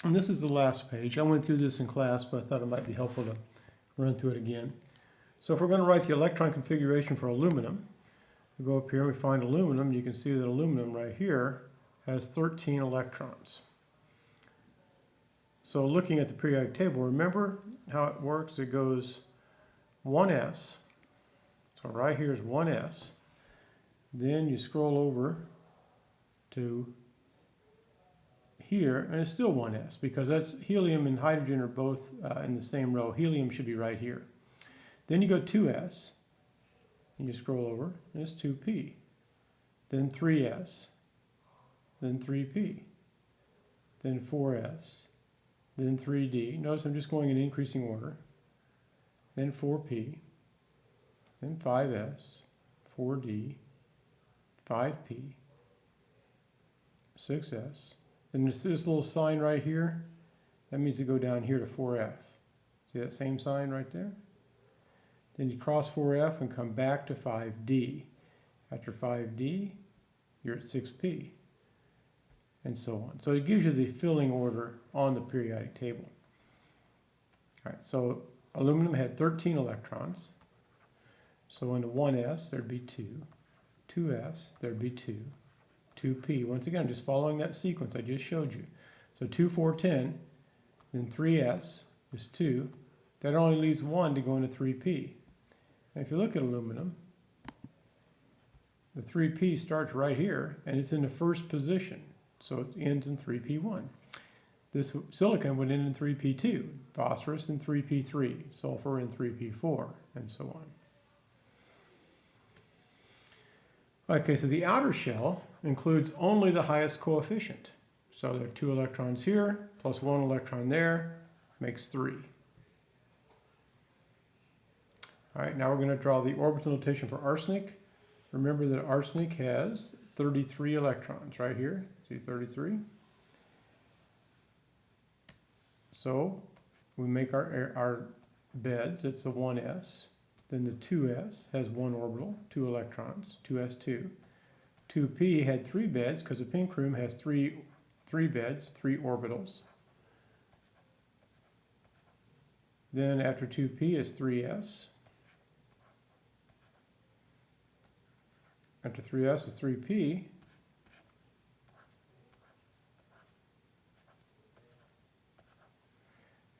And this is the last page. I went through this in class, but I thought it might be helpful to run through it again. So if we're going to write the electron configuration for aluminum, we go up here and we find aluminum. You can see that aluminum right here has 13 electrons. So looking at the periodic table, remember how it works? It goes 1s. So right here is 1s. Then you scroll over to here, and it's still 1s because that's helium and hydrogen are both in the same row. Helium should be right here. Then you go 2s, and you scroll over, and it's 2p. Then 3s, then 3p, then 4s, then 3d. Notice I'm just going in increasing order. Then 4p, then 5s, 4d, 5p, 6s. And this little sign right here, that means to go down here to 4f. See that same sign right there? Then you cross 4f and come back to 5d. After 5d, you're at 6p, and so on. So it gives you the filling order on the periodic table. All right, so aluminum had 13 electrons. So into 1s, there'd be 2. 2s, there'd be 2. 2p. Once again, just following that sequence I just showed you. So 2, 4, 10, then 3s is 2. That only leaves 1 to go into 3p. And if you look at aluminum, the 3p starts right here, and it's in the first position. So it ends in 3p1. This silicon would end in 3p2, phosphorus in 3p3, sulfur in 3p4, and so on. Okay, so the outer shell includes only the highest coefficient. So there are 2 electrons here, plus 1 electron there, makes 3. All right, now we're going to draw the orbital notation for arsenic. Remember that arsenic has 33 electrons right here. See 33? So we make our beds. It's the 1s. Then the 2s has 1 orbital, 2 electrons, 2s2. 2p had 3 beds because the pink room has three beds, 3 orbitals. Then after 2p is 3s. After 3s is 3p.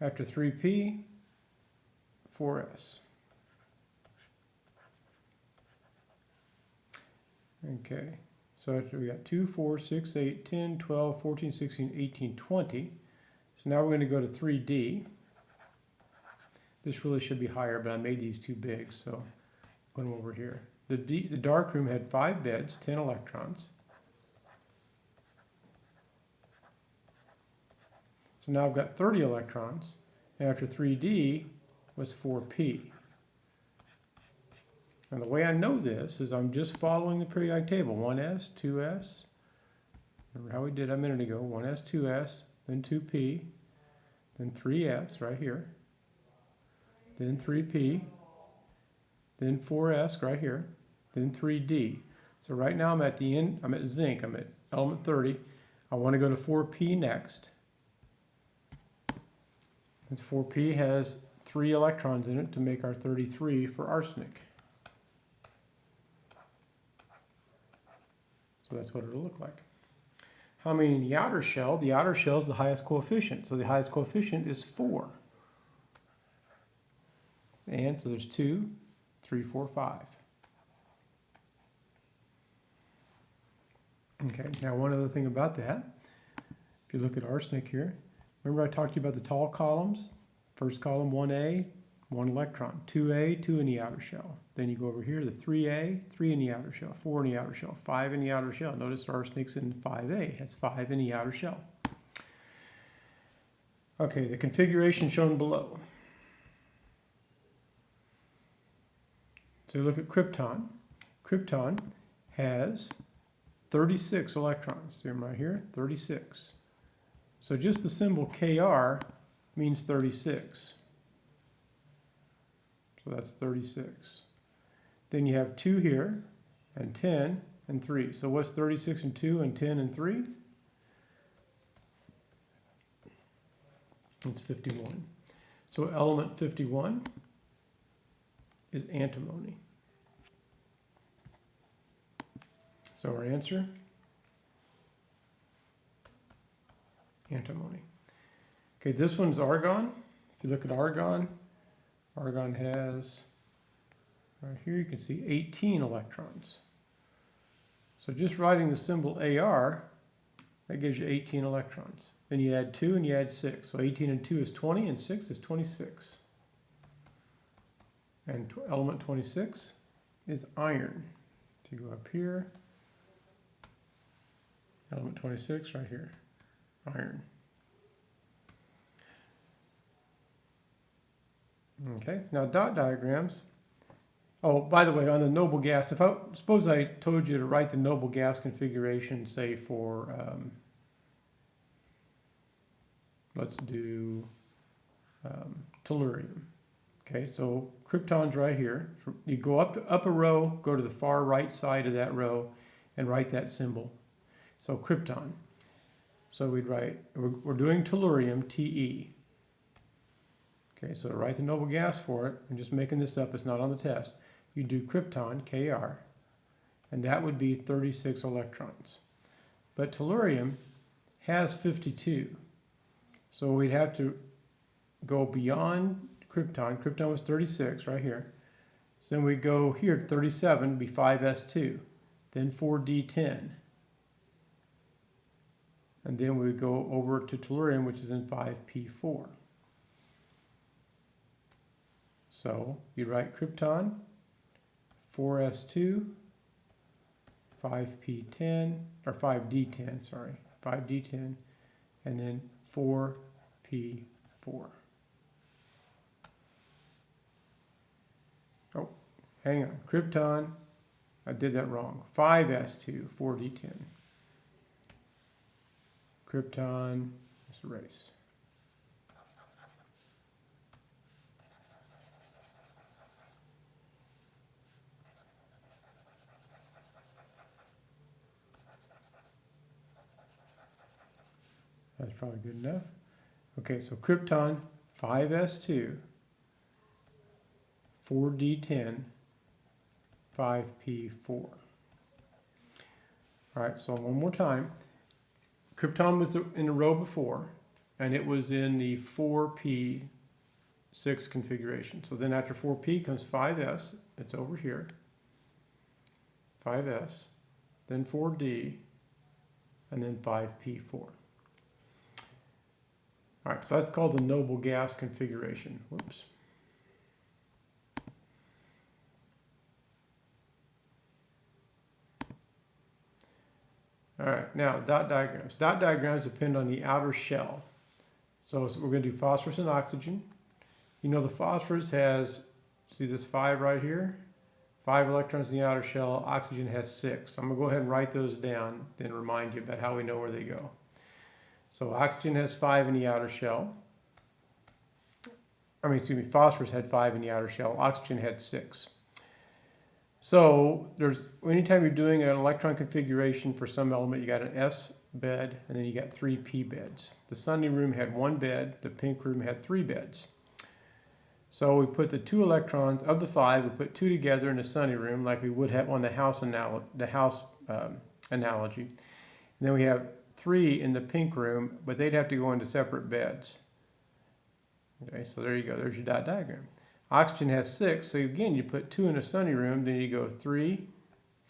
After 3p, 4s. Okay, so after we got 2, 4, 6, 8, 10, 12, 14, 16, 18, 20. So now we're going to go to 3D. This really should be higher, but I made these too big, so put them over here. The dark room had 5 beds, 10 electrons. So now I've got 30 electrons, and after 3D was 4p. And the way I know this is I'm just following the periodic table. 1s, 2s, remember how we did a minute ago, 1s, 2s, then 2p, then 3s right here, then 3p, then 4s right here, then 3d. So right now I'm at the end, I'm at zinc, I'm at element 30. I want to go to 4p next. This 4p has 3 electrons in it to make our 33 for arsenic. So that's what it'll look like. How many in the outer shell? The outer shell is the highest coefficient. So the highest coefficient is 4. And so there's 2, 3, 4, 5. Okay, now one other thing about that. If you look at arsenic here, remember I talked to you about the tall columns? First column 1A, 1 electron. 2A, 2 in the outer shell. Then you go over here to the 3A, 3 in the outer shell, 4 in the outer shell, 5 in the outer shell. Notice arsenic's in 5A, has 5 in the outer shell. Okay, the configuration shown below. So you look at krypton. Krypton has 36 electrons. See them right here? 36. So just the symbol Kr means 36. So that's 36. Then you have 2 here, and 10, and 3. So what's 36 and 2 and 10 and 3? It's 51. So element 51 is antimony. So our answer, antimony. Okay, this one's argon. If you look at argon, argon has, right here you can see 18 electrons. So just writing the symbol AR, that gives you 18 electrons. Then you add 2 and you add 6. So 18 and 2 is 20 and 6 is 26. And element 26 is iron. So you go up here, element 26 right here, iron. Okay, now dot diagrams. Oh, by the way, on the noble gas, suppose I told you to write the noble gas configuration, say for, let's do tellurium. Okay, so krypton's right here. You go up a row, go to the far right side of that row, and write that symbol. So krypton. So we'd write, we're doing tellurium, Te. Okay, so write the noble gas for it. I'm just making this up, it's not on the test. You do krypton, Kr, and that would be 36 electrons. But tellurium has 52. So we'd have to go beyond krypton. Krypton was 36 right here. So then we go here to 37, be 5s2, then 4d10. And then we go over to tellurium, which is in 5p4. So you write krypton, 4s2, 5p10, or 5d10, sorry, 5d10, and then 4p4. Oh, hang on, krypton, I did that wrong, 5s2, 4d10. Krypton, let's erase. That's probably good enough. Okay, so krypton, 5s2, 4d10, 5p4. All right, so one more time. Krypton was in the row before, and it was in the 4p6 configuration. So then after 4p comes 5s, it's over here, 5s, then 4d, and then 5p4. All right, so that's called the noble gas configuration. Whoops. All right, now dot diagrams. Dot diagrams depend on the outer shell. So we're going to do phosphorus and oxygen. You know the phosphorus has, see this 5 right here? 5 electrons in the outer shell. Oxygen has 6. So I'm going to go ahead and write those down, then remind you about how we know where they go. So oxygen has 5 in the outer shell. Phosphorus had 5 in the outer shell. Oxygen had 6. So anytime you're doing an electron configuration for some element, you got an S bed, and then you got 3 P beds. The sunny room had 1 bed. The pink room had 3 beds. So we put the 2 electrons of the 5. We put 2 together in the sunny room, like we would have on the house analogy. And then we have 3 in the pink room, but they'd have to go into separate beds. Okay, so there you go. There's your dot diagram. Oxygen has 6, so again, you put 2 in a sunny room, then you go 3,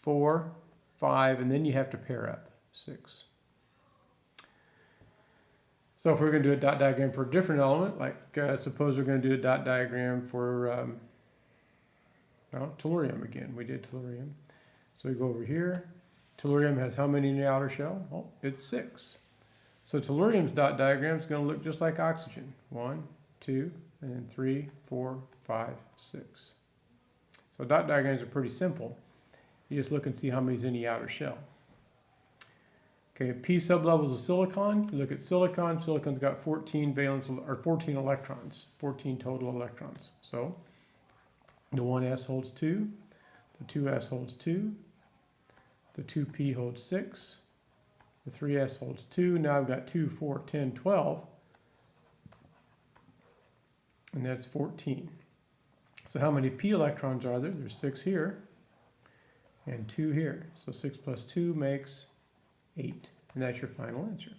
4, 5, and then you have to pair up 6. So if we're going to do a dot diagram for a different element, like suppose we're going to do a dot diagram for tellurium again. We did tellurium. So we go over here. Tellurium has how many in the outer shell? Oh, it's 6. So tellurium's dot diagram is going to look just like oxygen. 1, 2, and then 3, 4, 5, 6. So dot diagrams are pretty simple. You just look and see how many's in the outer shell. Okay, P sublevels of silicon. You look at silicon. Silicon's got 14 valence or 14 electrons, 14 total electrons. So the 1s holds 2, the 2s holds 2, the 2p holds 6, the 3s holds 2. Now I've got 2, 4, 10, 12. and that's 14. So how many p electrons are there? There's 6 here and 2 here. So 6 plus 2 makes 8, and that's your final answer.